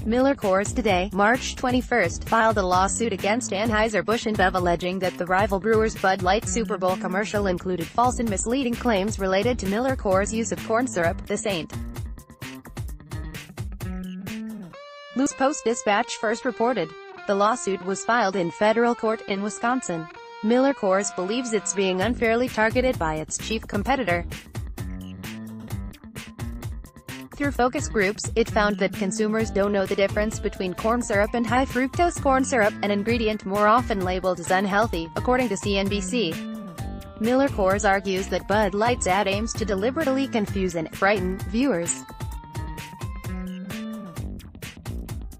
MillerCoors today, March 21, filed a lawsuit against Anheuser-Busch InBev alleging that the rival brewer's Bud Light Super Bowl commercial included false and misleading claims related to MillerCoors' use of corn syrup, the St. Louis Post-Dispatch first reported. The lawsuit was filed in federal court in Wisconsin. MillerCoors believes it's being unfairly targeted by its chief competitor. Through focus groups, it found that consumers don't know the difference between corn syrup and high-fructose corn syrup, an ingredient more often labeled as unhealthy, according to CNBC. MillerCoors argues that Bud Light's ad aims to deliberately confuse and frighten viewers.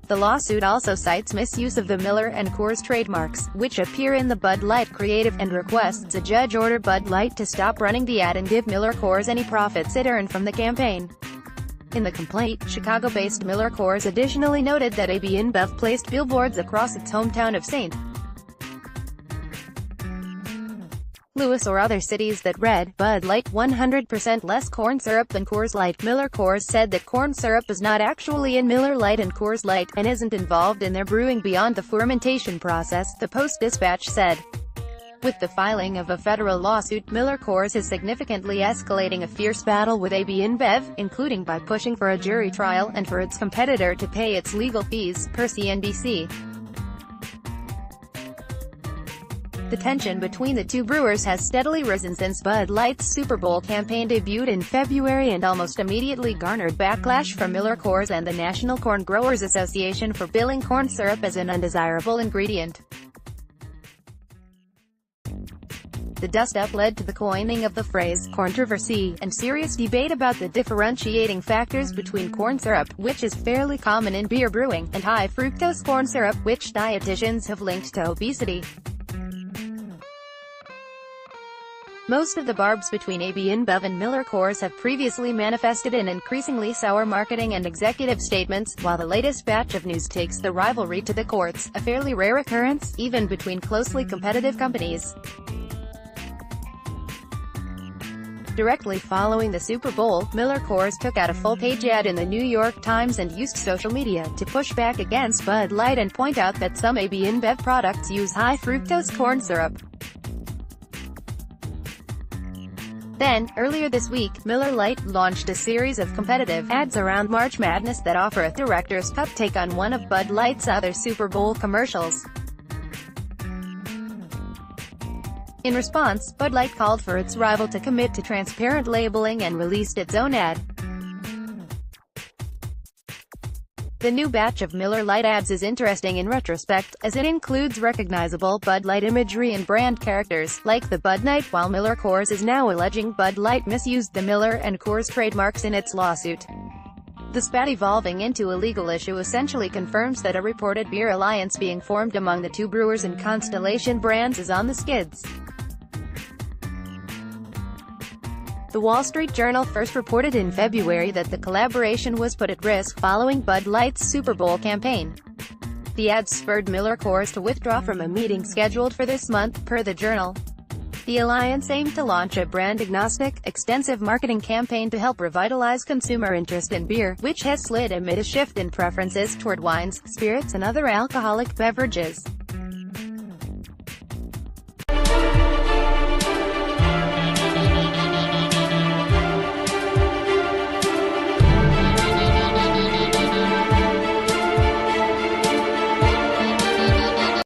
The lawsuit also cites misuse of the Miller and Coors trademarks, which appear in the Bud Light creative, and requests a judge order Bud Light to stop running the ad and give MillerCoors any profits it earned from the campaign. In the complaint, Chicago-based MillerCoors additionally noted that AB InBev placed billboards across its hometown of St. Louis or other cities that read, Bud Light, 100% less corn syrup than Coors Light. MillerCoors said that corn syrup is not actually in Miller Lite and Coors Light, and isn't involved in their brewing beyond the fermentation process, the Post-Dispatch said. With the filing of a federal lawsuit, MillerCoors is significantly escalating a fierce battle with AB InBev, including by pushing for a jury trial, and for its competitor to pay its legal fees, per CNBC. The tension between the two brewers has steadily risen since Bud Light's Super Bowl campaign debuted in February and almost immediately garnered backlash from MillerCoors and the National Corn Growers Association for billing corn syrup as an undesirable ingredient. The dust-up led to the coining of the phrase controversy, and serious debate about the differentiating factors between corn syrup, which is fairly common in beer brewing, and high-fructose corn syrup, which dietitians have linked to obesity. Most of the barbs between AB InBev and MillerCoors have previously manifested in increasingly sour marketing and executive statements, while the latest batch of news takes the rivalry to the courts, a fairly rare occurrence, even between closely competitive companies. Directly following the Super Bowl, MillerCoors took out a full-page ad in the New York Times and used social media to push back against Bud Light and point out that some AB InBev products use high-fructose corn syrup. Then, earlier this week, Miller Lite launched a series of competitive ads around March Madness that offer a director's cut take on one of Bud Light's other Super Bowl commercials. In response, Bud Light called for its rival to commit to transparent labeling and released its own ad. The new batch of Miller Lite ads is interesting in retrospect, as it includes recognizable Bud Light imagery and brand characters, like the Bud Knight, while MillerCoors is now alleging Bud Light misused the Miller and Coors trademarks in its lawsuit. The spat evolving into a legal issue essentially confirms that a reported beer alliance being formed among the two brewers and Constellation Brands is on the skids. The Wall Street Journal first reported in February that the collaboration was put at risk following Bud Light's Super Bowl campaign. The ads spurred MillerCoors to withdraw from a meeting scheduled for this month, per the Journal. The alliance aimed to launch a brand-agnostic, extensive marketing campaign to help revitalize consumer interest in beer, which has slid amid a shift in preferences toward wines, spirits and other alcoholic beverages.